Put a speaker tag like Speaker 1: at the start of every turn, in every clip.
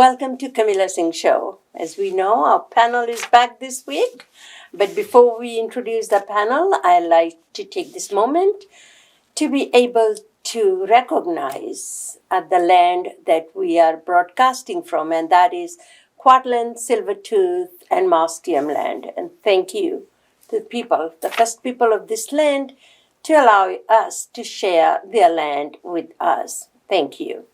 Speaker 1: Welcome to Kamilla Singh Show. As we know, our panel is back this week. But before we introduce the panel, I'd like to take this moment to be able to recognize the land that we are broadcasting from, and that is Quadland, Silvertooth, and Mostium land. And thank you to the people, the first people of this land, to allow us to share their land with us. Thank you.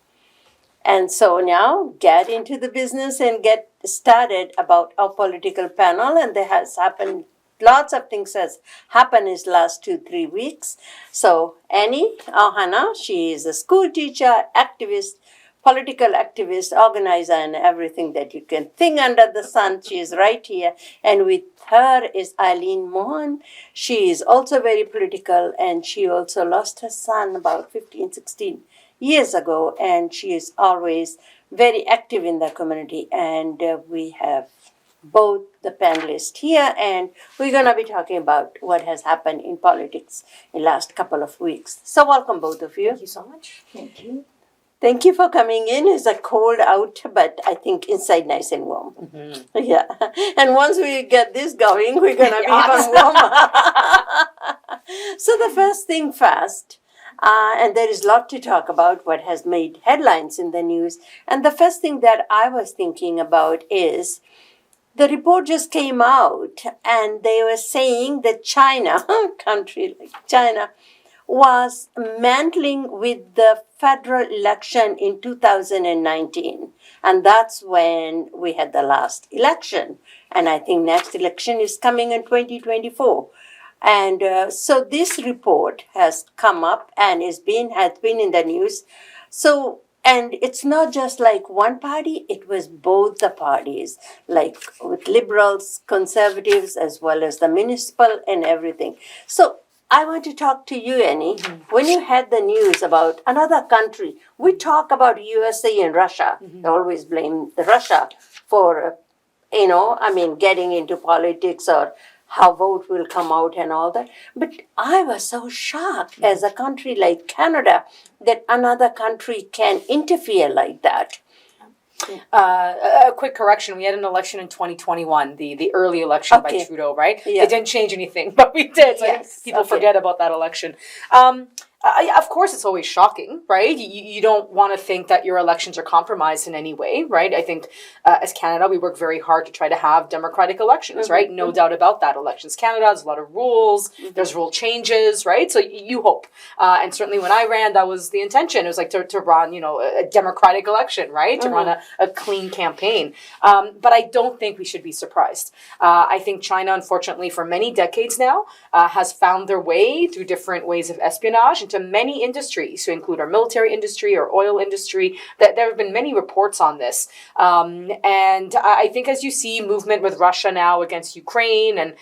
Speaker 1: And so now get into the business and get started about our political panel. And there has happened, lots of things has happened in the last 2-3 weeks. So Annie Ohana, she is a school teacher, activist, political activist, organizer, and everything that you can think under the sun. She is right here. And with her is Eileen Mohan. She is also very political, and she also lost her son about 15-16 years ago, and she is always very active in the community. And we have both the panelists here, and we're going to be talking about what has happened in politics in the last couple of weeks. So welcome, both of you.
Speaker 2: Thank you so much. Thank you.
Speaker 1: Thank you for coming in. It's a cold out, but I think inside nice and warm. Mm-hmm. Yeah. And once we get this going, we're going to be even warmer. So the first thing first, and there is a lot to talk about what has made headlines in the news. And the first thing that I was thinking about is the report just came out, and they were saying that China, a country like China, was meddling with the federal election in 2019. And that's when we had the last election. And I think next election is coming in 2024. And so this report has come up and has been in the news. So, and it's not just like one party, it was both the parties, like with liberals, conservatives, as well as the municipal and everything. So I want to talk to you, Annie. Mm-hmm. When you had the news about another country, we talk about USA and Russia. Mm-hmm. They always blame the Russia for, getting into politics or how vote will come out and all that. But I was so shocked as a country like Canada that another country can interfere like that.
Speaker 2: A quick correction. We had an election in 2021, the early election by Trudeau, right? Yeah. It didn't change anything, but we did. So yes. People forget about that election. Of course, it's always shocking, right? You don't want to think that your elections are compromised in any way, right? I think as Canada, we work very hard to try to have democratic elections, mm-hmm. right? No doubt about that. Elections Canada has a lot of rules. Mm-hmm. There's rule changes, right? So you hope. And certainly when I ran, that was the intention. It was like to run, a democratic election, right? Mm-hmm. To run a clean campaign. But I don't think we should be surprised. I think China, unfortunately, for many decades now, has found their way through different ways of espionage into many industries, to include our military industry or oil industry. That there have been many reports on this. And I think as you see movement with Russia now against Ukraine and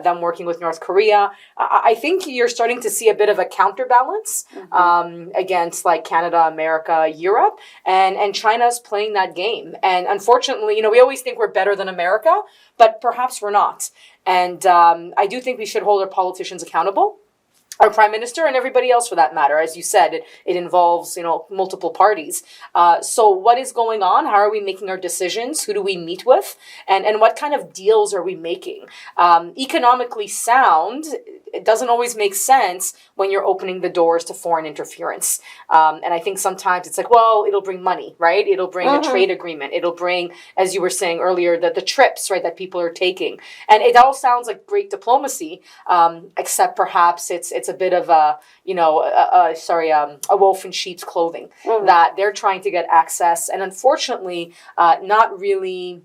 Speaker 2: them working with North Korea, I think you're starting to see a bit of a counterbalance mm-hmm. Against like Canada, America, Europe, and China's playing that game. And unfortunately, we always think we're better than America, but perhaps we're not. And I do think we should hold our politicians accountable. Our prime minister and everybody else for that matter. As you said, it involves, multiple parties. So what is going on? How are we making our decisions? Who do we meet with? And what kind of deals are we making? Economically sound, it doesn't always make sense when you're opening the doors to foreign interference. And I think sometimes it's like, well, it'll bring money, right? It'll bring a trade agreement. It'll bring, as you were saying earlier, the trips, right, that people are taking. And it all sounds like great diplomacy, except perhaps it's a bit of a wolf in sheep's clothing, that they're trying to get access. And unfortunately, not really...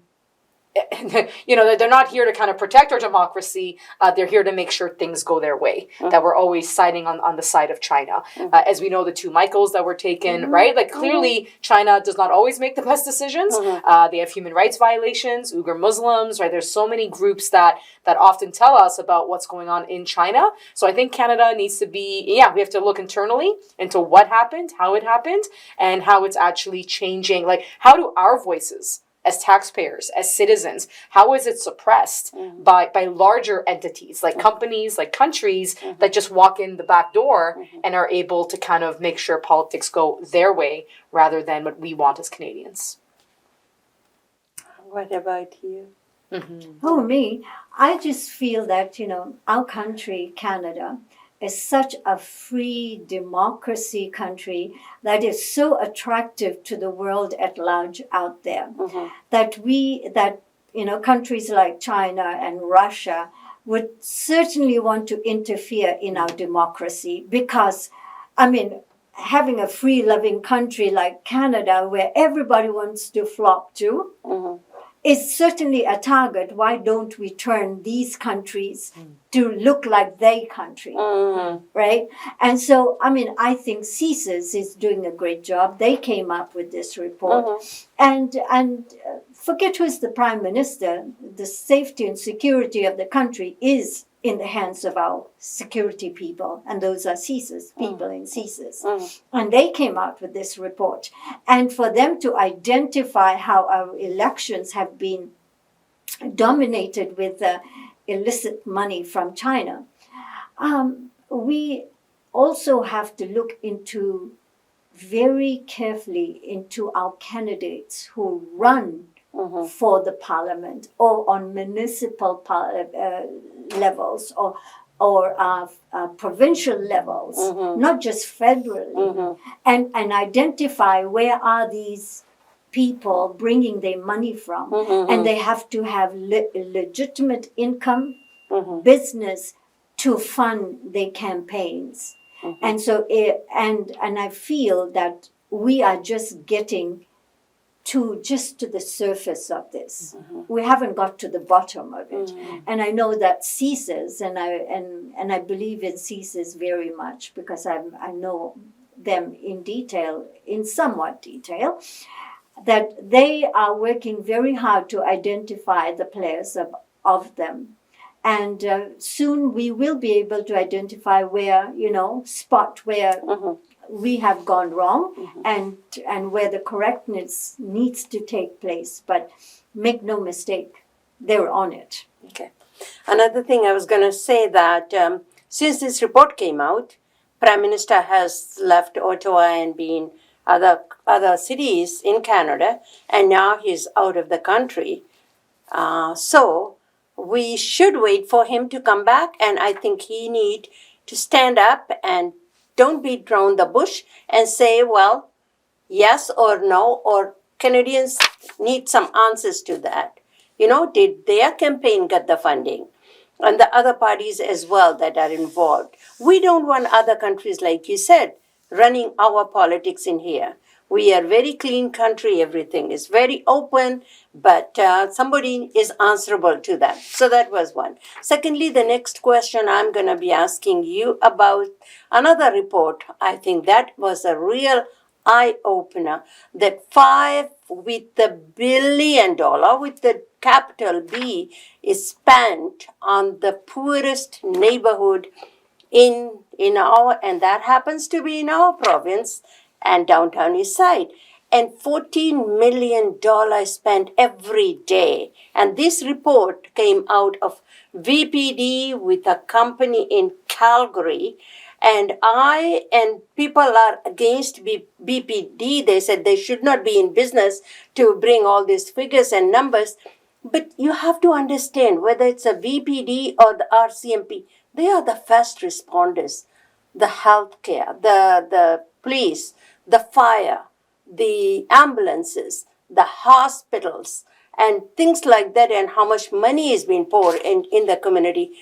Speaker 2: they're not here to kind of protect our democracy. They're here to make sure things go their way, that we're always siding on the side of China. As we know, the 2 Michaels that were taken, right? Like clearly China does not always make the best decisions. They have human rights violations, Uyghur Muslims, right? There's so many groups that often tell us about what's going on in China. So I think Canada needs to be, we have to look internally into what happened, how it happened, and how it's actually changing. Like, how do our voices as taxpayers, as citizens, how is it suppressed by larger entities, like companies, like countries that just walk in the back door and are able to kind of make sure politics go their way rather than what we want as Canadians?
Speaker 1: What about you?
Speaker 3: Oh, me. I just feel that, our country, Canada, is such a free democracy country that is so attractive to the world at large out there that countries like China and Russia would certainly want to interfere in our democracy because, having a free loving country like Canada where everybody wants to flock to is certainly a target. Why don't we turn these countries to look like their country, right? And so, I think CSIS is doing a great job. They came up with this report. And forget who's the prime minister. The safety and security of the country is in the hands of our security people, and those are CSIS, people in CSIS. And they came out with this report. And for them to identify how our elections have been dominated with illicit money from China, we also have to look very carefully into our candidates who run for the parliament or on municipal levels or provincial levels, not just federally, and identify where are these people bringing their money from. And they have to have legitimate income, business to fund their campaigns. And so, and I feel that we are just getting to the surface of this. We haven't got to the bottom of it. And I know that CSIS, and I believe in CSIS very much because I know them in somewhat detail, that they are working very hard to identify the players of them. And soon we will be able to identify where, spot where we have gone wrong and where the correctness needs to take place. But make no mistake, they're on it.
Speaker 1: Okay. Another thing I was going to say that since this report came out, Prime Minister has left Ottawa and been other cities in Canada, and now he's out of the country. So we should wait for him to come back, and I think he need to stand up and don't beat around the bush and say, well, yes or no, or Canadians need some answers to that. Did their campaign get the funding? And the other parties as well that are involved. We don't want other countries, like you said, running our politics in here. We are a very clean country. Everything is very open, but somebody is answerable to that. So that was one. Secondly, the next question I'm going to be asking you about another report. I think that was a real eye-opener, that $5 billion with the capital B is spent on the poorest neighborhood in our, and that happens to be in our province and downtown east side, and $14 million spent every day. And this report came out of VPD with a company in Calgary. And people are against BPD. They said they should not be in business to bring all these figures and numbers. But you have to understand, whether it's a VPD or the RCMP, they are the first responders, the healthcare, the police, the fire, the ambulances, the hospitals, and things like that, and how much money is being poured in the community.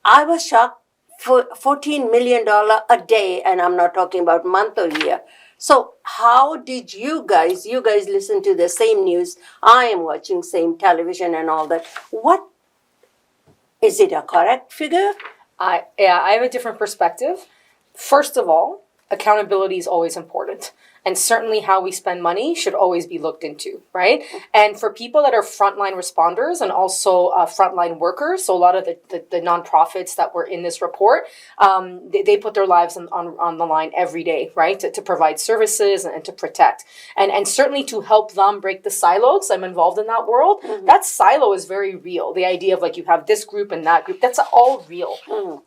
Speaker 1: I was shocked. For $14 million a day, and I'm not talking about month or year. So how did you guys listen to the same news? I am watching same television and all that. What, is it a correct figure?
Speaker 2: I have a different perspective. First of all, accountability is always important. And certainly how we spend money should always be looked into, right? And for people that are frontline responders and also frontline workers, so a lot of the nonprofits that were in this report, they put their lives on the line every day, right? To provide services and to protect. And certainly to help them break the silos. I'm involved in that world. That silo is very real. The idea of you have this group and that group, that's all real.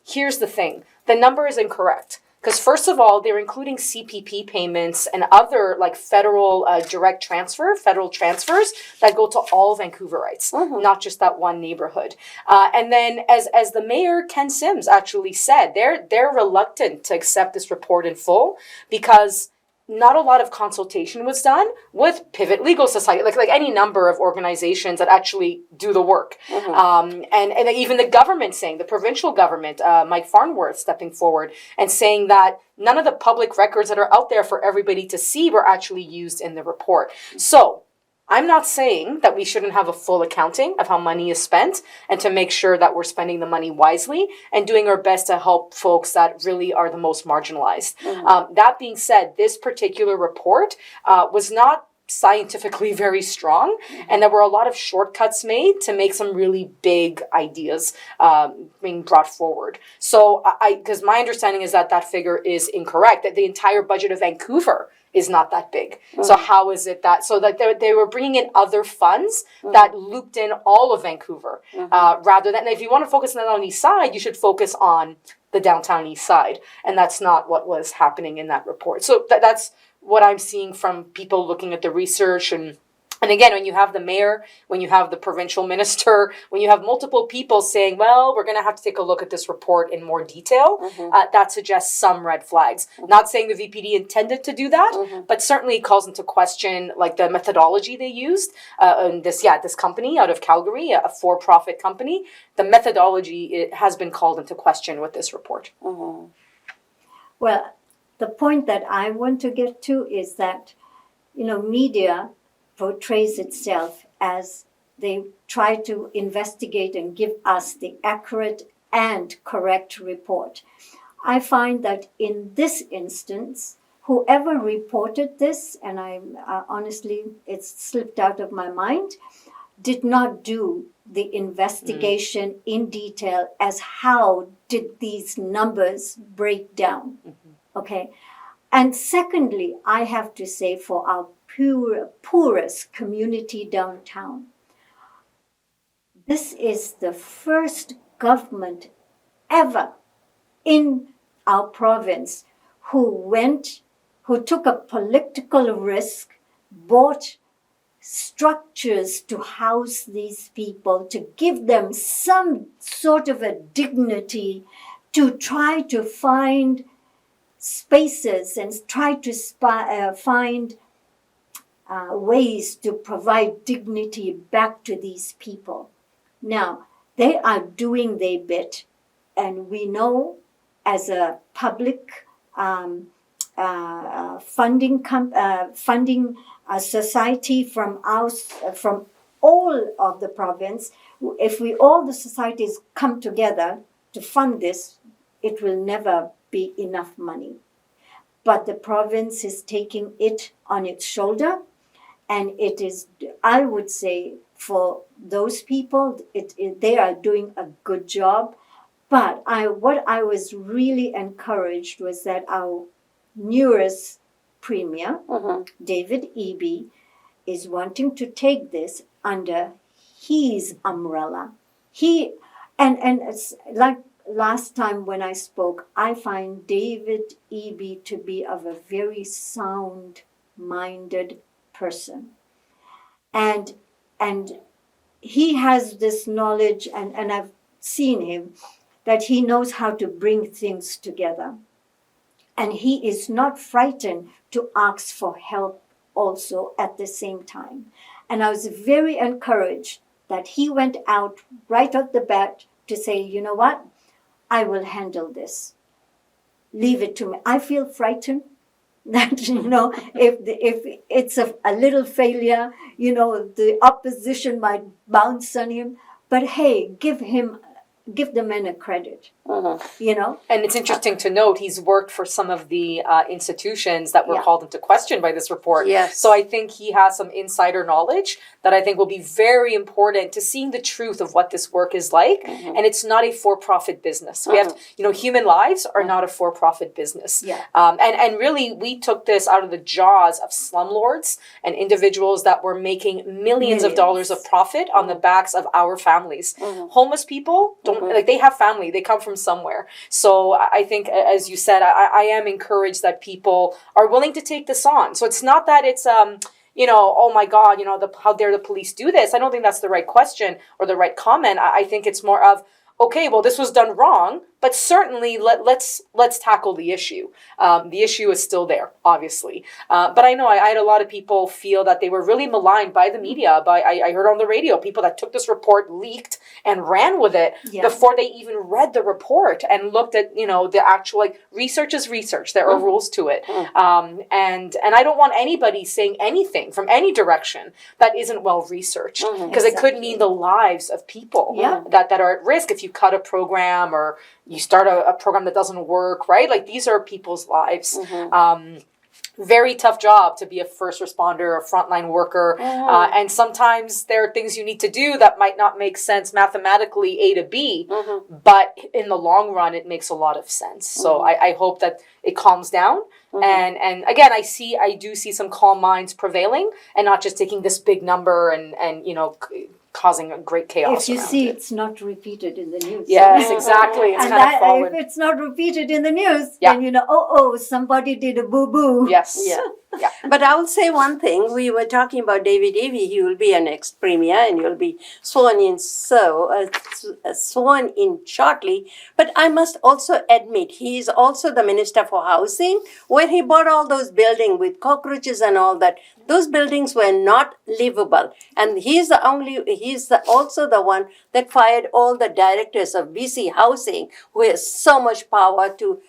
Speaker 2: Here's the thing. The number is incorrect. Because first of all, they're including CPP payments and other like federal federal transfers that go to all Vancouverites, not just that one neighborhood. And then, as the mayor Ken Sims actually said, they're reluctant to accept this report in full because not a lot of consultation was done with Pivot Legal Society, like any number of organizations that actually do the work. And even the government saying, the provincial government, Mike Farnworth stepping forward and saying that none of the public records that are out there for everybody to see were actually used in the report. So I'm not saying that we shouldn't have a full accounting of how money is spent and to make sure that we're spending the money wisely and doing our best to help folks that really are the most marginalized. That being said, this particular report was not scientifically very strong, and there were a lot of shortcuts made to make some really big ideas being brought forward. So because my understanding is that figure is incorrect, that the entire budget of Vancouver is not that big. So how is it that, so that they were bringing in other funds that looped in all of Vancouver, rather than, if you want to focus on the east side, you should focus on the downtown east side. And that's not what was happening in that report. So that's what I'm seeing from people looking at the research. And again, when you have the mayor, when you have the provincial minister, when you have multiple people saying, well, we're going to have to take a look at this report in more detail, that suggests some red flags. Not saying the VPD intended to do that, but certainly calls into question like the methodology they used. And this company out of Calgary, a for-profit company, the methodology has been called into question with this report.
Speaker 3: Well, the point that I want to get to is that, media portrays itself as they try to investigate and give us the accurate and correct report. I find that in this instance, whoever reported this, and I honestly, it's slipped out of my mind, did not do the investigation in detail as how did these numbers break down. Okay. And secondly, I have to say for our poorest community downtown, this is the first government ever in our province who took a political risk, bought structures to house these people, to give them some sort of a dignity, to try to find spaces and try to find ways to provide dignity back to these people. Now, they are doing their bit, and we know as a public funding society from all of the province, if all the societies come together to fund this, it will never be enough money. But the province is taking it on its shoulder, and it is, I would say, for those people, they are doing a good job. But what I was really encouraged was that our newest premier, David Eby, is wanting to take this under his umbrella. And it's like last time when I spoke, I find David Eby to be of a very sound-minded person. And he has this knowledge, and I've seen him, that he knows how to bring things together. And he is not frightened to ask for help also at the same time. And I was very encouraged that he went out right off the bat to say, you know what, I will handle this. Leave it to me. I feel frightened that, if it's a little failure, the opposition might bounce on him. But hey, give the man a credit, And
Speaker 2: it's interesting to note he's worked for some of the institutions that were called into question by this report.
Speaker 1: Yes.
Speaker 2: So I think he has some insider knowledge that I think will be very important to seeing the truth of what this work is like. And it's not a for-profit business. We have, human lives are not a for-profit business.
Speaker 3: Yeah.
Speaker 2: And really, we took this out of the jaws of slumlords and individuals that were making millions of dollars of profit on the backs of our families. Homeless people don't, they have family. They come from from somewhere. So I think, as you said, I am encouraged that people are willing to take this on. So it's not that it's, oh my God, how dare the police do this? I don't think that's the right question or the right comment. I think it's more of, okay, well, this was done wrong, but certainly let's tackle the issue. The issue is still there, obviously. But I know I had a lot of people feel that they were really maligned by the media. I heard on the radio people that took this report, leaked, and ran with it before they even read the report and looked at, the actual, research is research. There are rules to it. And I don't want anybody saying anything from any direction that isn't well researched, because it could mean the lives of people that are at risk if you cut a program or you start a program that doesn't work, right? These are people's lives. Very tough job to be a first responder, a frontline worker. And sometimes there are things you need to do that might not make sense mathematically A to B, but in the long run, it makes a lot of sense. So I hope that it calms down. And again, I do see some calm minds prevailing and not just taking this big number and causing a great chaos.
Speaker 3: If you see it's not repeated in the news.
Speaker 2: Yes, exactly. It's kind of fallen.
Speaker 3: If it's not repeated in the news, then somebody did a boo-boo.
Speaker 2: Yes.
Speaker 1: Yeah. But I will say one thing. We were talking about David Avey. He will be our next premier and you'll be sworn in shortly. But I must also admit, he is also the Minister for Housing, where he bought all those buildings with cockroaches and all that. Those buildings were not livable. And he's also the one that fired all the directors of BC Housing, who has so much power to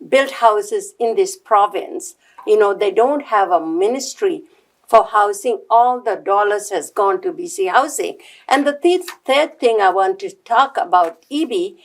Speaker 1: build houses in this province. They don't have a ministry for housing. All the dollars has gone to BC Housing. And the third thing I want to talk about EB,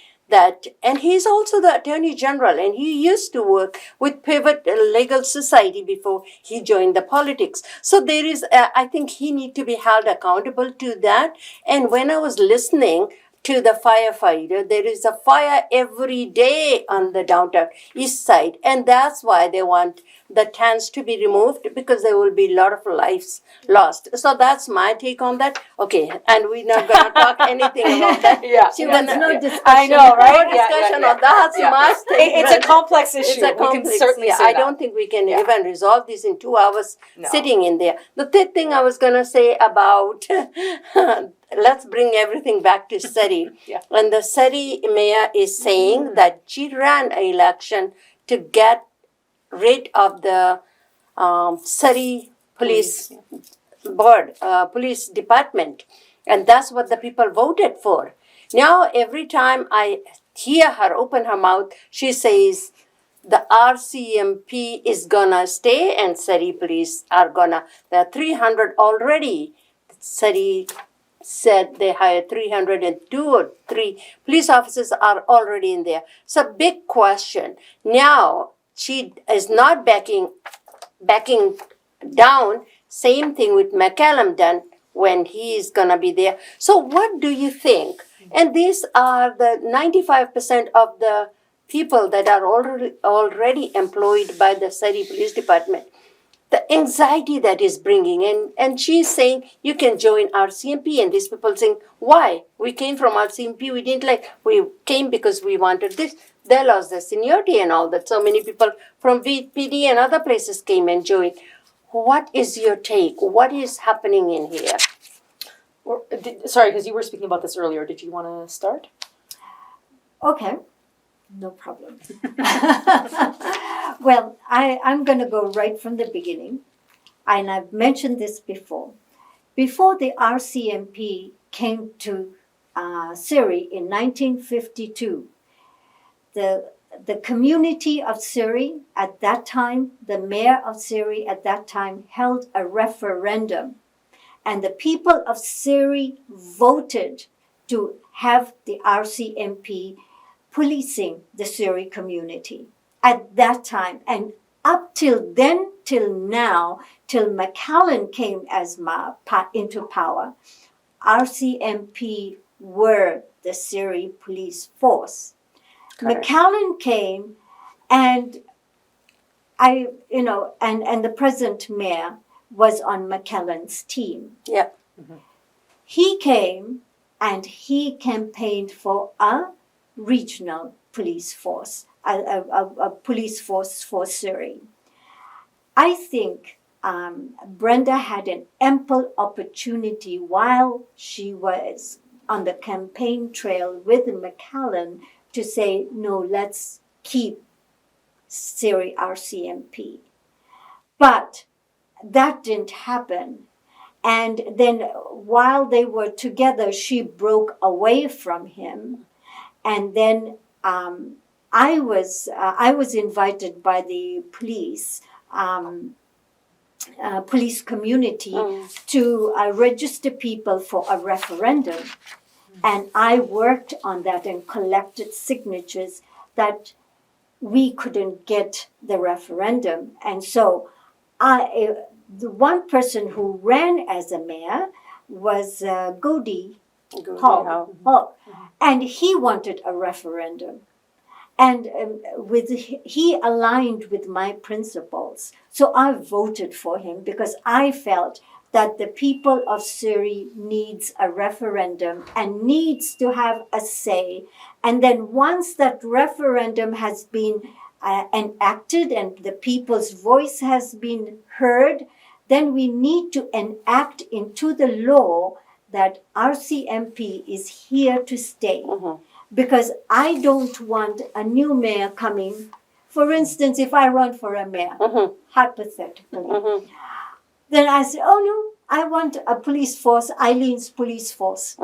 Speaker 1: and he's also the Attorney General, and he used to work with Pivot Legal Society before he joined the politics. So there is, I think he need to be held accountable to that. And when I was listening to the firefighter, there is a fire every day on the downtown east side. And that's why they want the tents to be removed, because there will be a lot of lives lost. So that's my take on that. Okay, and we're not going to talk anything about that.
Speaker 3: No discussion.
Speaker 2: I know, right?
Speaker 1: No discussion on that. My take.
Speaker 2: It's a complex issue.
Speaker 1: It's a complex,
Speaker 2: we can certainly say
Speaker 1: I
Speaker 2: that.
Speaker 1: don't think we can even resolve this in 2 hours sitting in there. The third thing I was going to say about, let's bring everything back to Surrey. And the Surrey mayor is saying that she ran an election to get rid of the Surrey police board, police department. And that's what the people voted for. Now, every time I hear her open her mouth, she says the RCMP is gonna stay and Surrey police are gonna, there are 300 already. Surrey said they hired 302 or 3 police officers are already in there. So big question. Now, she is not backing down. Same thing with McCallum done when he is going to be there. So what do you think? And these are the 95% of the people that are already employed by the Surrey Police Department. The anxiety that is bringing, and she's saying, you can join RCMP, and these people saying, why? We came from RCMP, we didn't we came because we wanted this. They lost their seniority and all that. So many people from VPD and other places came and joined. What is your take? What is happening in here?
Speaker 2: Sorry, because you were speaking about this earlier. Did you want to start?
Speaker 3: Okay, no problem. Well, I'm going to go right from the beginning. And I've mentioned this before. Before the RCMP came to Surrey in 1952, the community of Surrey at that time, the mayor of Surrey at that time held a referendum. And the people of Surrey voted to have the RCMP policing the Surrey community at that time. And up till then, till now, till McCallum came into power, RCMP were the Surrey police force. Correct. McCallum came, and and the present mayor was on McCallum's team.
Speaker 1: Yeah.
Speaker 3: Mm-hmm. He came and he campaigned for a regional police force, a police force for Surrey. I think Brenda had an ample opportunity while she was on the campaign trail with McCallum to say, no, let's keep Surrey RCMP. But that didn't happen. And then while they were together, she broke away from him. And then I was invited by the police community to register people for a referendum. And I worked on that and collected signatures that we couldn't get the referendum. And so the one person who ran as a mayor was Godi Hall. And he wanted a referendum. And he aligned with my principles. So I voted for him because I felt that the people of Surrey needs a referendum and needs to have a say. And then once that referendum has been enacted and the people's voice has been heard, then we need to enact into the law that RCMP is here to stay. Because I don't want a new mayor coming. For instance, if I run for a mayor, hypothetically, then I say, oh no, I want a police force, Eileen's police force.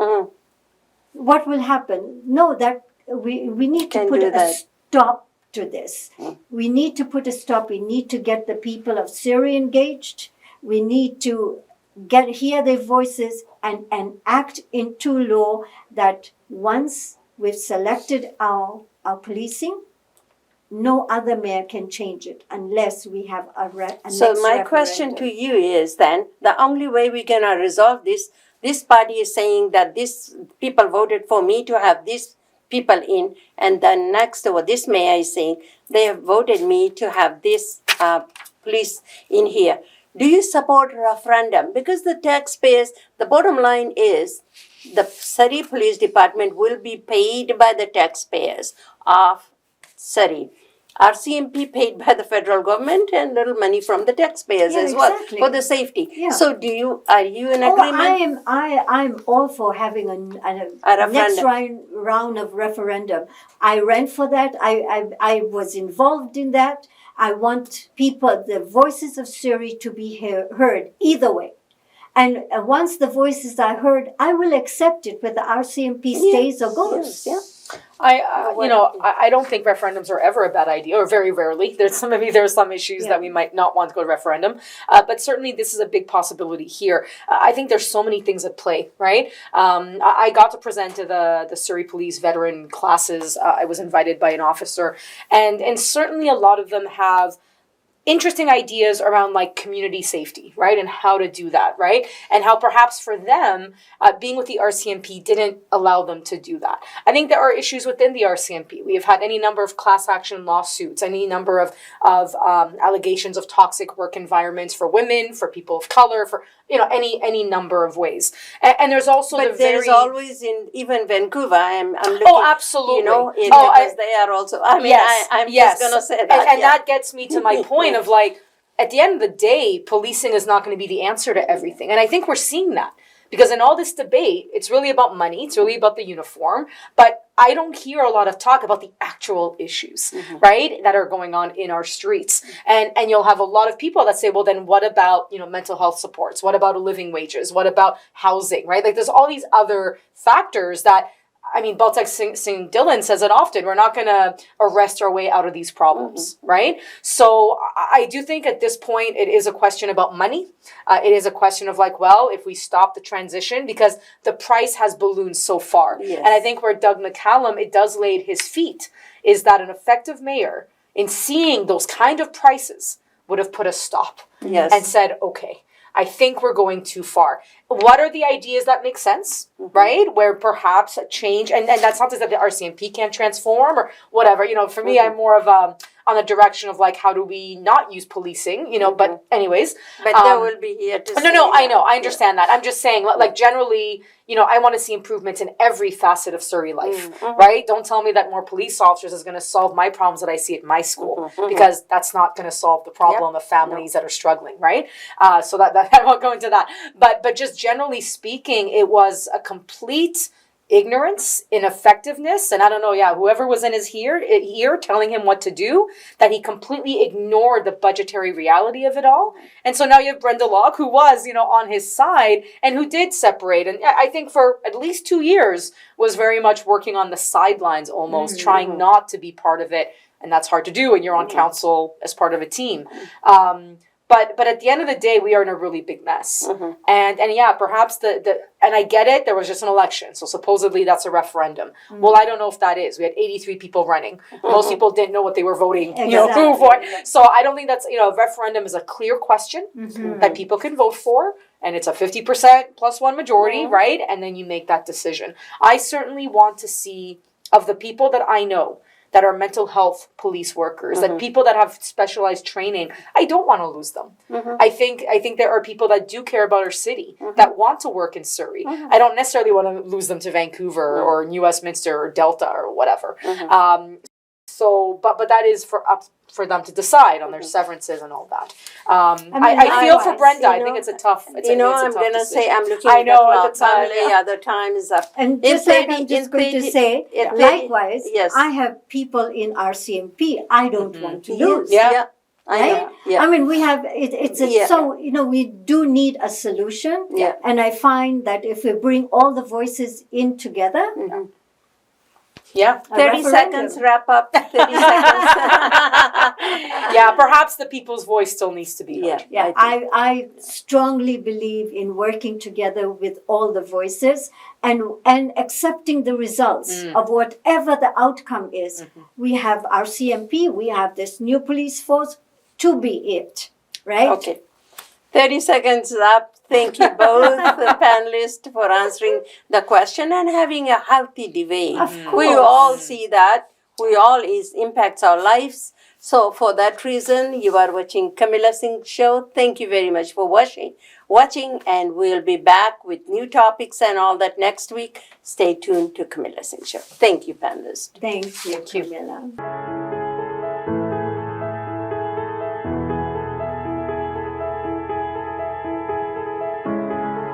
Speaker 3: What will happen? No, that we need to put a stop to this. We need to put a stop. We need to get the people of Surrey engaged. We need to hear their voices and act into law that once we've selected our policing, no other mayor can change it unless we have a
Speaker 1: So my question to you is then, the only way we're going to resolve this party is saying that this people voted for me to have these people in, and then next door, this mayor is saying they have voted me to have this police in here. Do you support a referendum? Because the taxpayers, the bottom line is the Surrey Police Department will be paid by the taxpayers of Surrey. RCMP paid by the federal government and little money from the taxpayers as well for the safety. So are you in agreement?
Speaker 3: I'm all for having a next round of referendum. I ran for that. I was involved in that. I want the voices of Surrey to be heard either way. And once the voices are heard, I will accept it whether RCMP stays or goes.
Speaker 2: I don't think referendums are ever a bad idea, or very rarely. There are some issues that we might not want to go to referendum, but certainly this is a big possibility here. I think there's so many things at play, right? I got to present to the Surrey Police veteran classes. I was invited by an officer, and certainly a lot of them have interesting ideas around like community safety, right? And how to do that, right? And how perhaps for them, being with the RCMP didn't allow them to do that. I think there are issues within the RCMP. We have had any number of class action lawsuits, any number of allegations of toxic work environments for women, for people of color, for any number of ways. And there's also
Speaker 1: there's always in even Vancouver. I'm looking.
Speaker 2: Oh, absolutely.
Speaker 1: Because they are also. I'm just gonna say that.
Speaker 2: And that gets me to my point of like, at the end of the day, policing is not going to be the answer to everything. And I think we're seeing that. Because in all this debate, it's really about money, it's really about the uniform, but I don't hear a lot of talk about the actual issues, right, that are going on in our streets. And you'll have a lot of people that say, well, then what about, mental health supports? What about living wages? What about housing, right? Like there's all these other factors that, Baltic Singh Dillon says it often, we're not going to arrest our way out of these problems, right? So I do think at this point, it is a question about money. It is a question of like, well, if we stop the transition, because the price has ballooned so far. Yes. And I think where Doug McCallum, it does lay at his feet, is that an effective mayor, in seeing those kind of prices, would have put a stop and said, okay, I think we're going too far. What are the ideas that make sense, right? Where perhaps a change, and that's not to say that the RCMP can't transform or whatever. For me, I'm more of on the direction of like, how do we not use policing, you know, but anyways.
Speaker 1: But there will be here to
Speaker 2: No, I know, I understand that. I'm just saying, like, generally, you know, I want to see improvements in every facet of Surrey life, right? Don't tell me that more police officers is going to solve my problems that I see at my school, because that's not going to solve the problem of families that are struggling, right? So that I won't go into that. But just generally speaking, it was a complete ignorance, ineffectiveness, and I don't know, whoever was in his ear telling him what to do, that he completely ignored the budgetary reality of it all. And so now you have Brenda Locke, who was, you know, on his side and who did separate, and I think for at least 2 years was very much working on the sidelines almost, trying not to be part of it, and that's hard to do when you're on council as part of a team. But at the end of the day, we are in a really big mess. And perhaps and I get it, there was just an election. So supposedly that's a referendum. Well, I don't know if that is. We had 83 people running. Most people didn't know what they were voting, you know, who for. So I don't think that's, you know, a referendum is a clear question that people can vote for. And it's a 50% plus one majority, right? And then you make that decision. I certainly want to see, of the people that I know, that are mental health police workers, that people that have specialized training, I don't want to lose them. I think there are people that do care about our city, that want to work in Surrey. I don't necessarily want to lose them to Vancouver or New Westminster or Delta or whatever. So, but that is for them to decide on their severances and all that. I feel for Brenda. I think it's a tough. I'm
Speaker 1: going to say, I'm looking
Speaker 2: at the
Speaker 1: clock. Family, other time is up.
Speaker 3: And just I'm just going to say, likewise, I have people in our CMP I don't want to lose. Right? I mean, we have so, you know, we do need a solution. And I find that if we bring all the voices in together.
Speaker 1: 30 seconds, wrap up. 30 seconds.
Speaker 2: Perhaps the people's voice still needs to be heard.
Speaker 3: I strongly believe in working together with all the voices and accepting the results of whatever the outcome is. We have our CMP, we have this new police force, to be it, right?
Speaker 1: Okay. 30 seconds up. Thank you both, the panelists, for answering the question and having a healthy debate.
Speaker 3: Of course.
Speaker 1: We all see that. It impacts our lives. So for that reason, you are watching Kamilla Singh Show. Thank you very much for watching, and we'll be back with new topics and all that next week. Stay tuned to Kamilla Singh Show. Thank you, panelists.
Speaker 3: Thank you, Kamilla.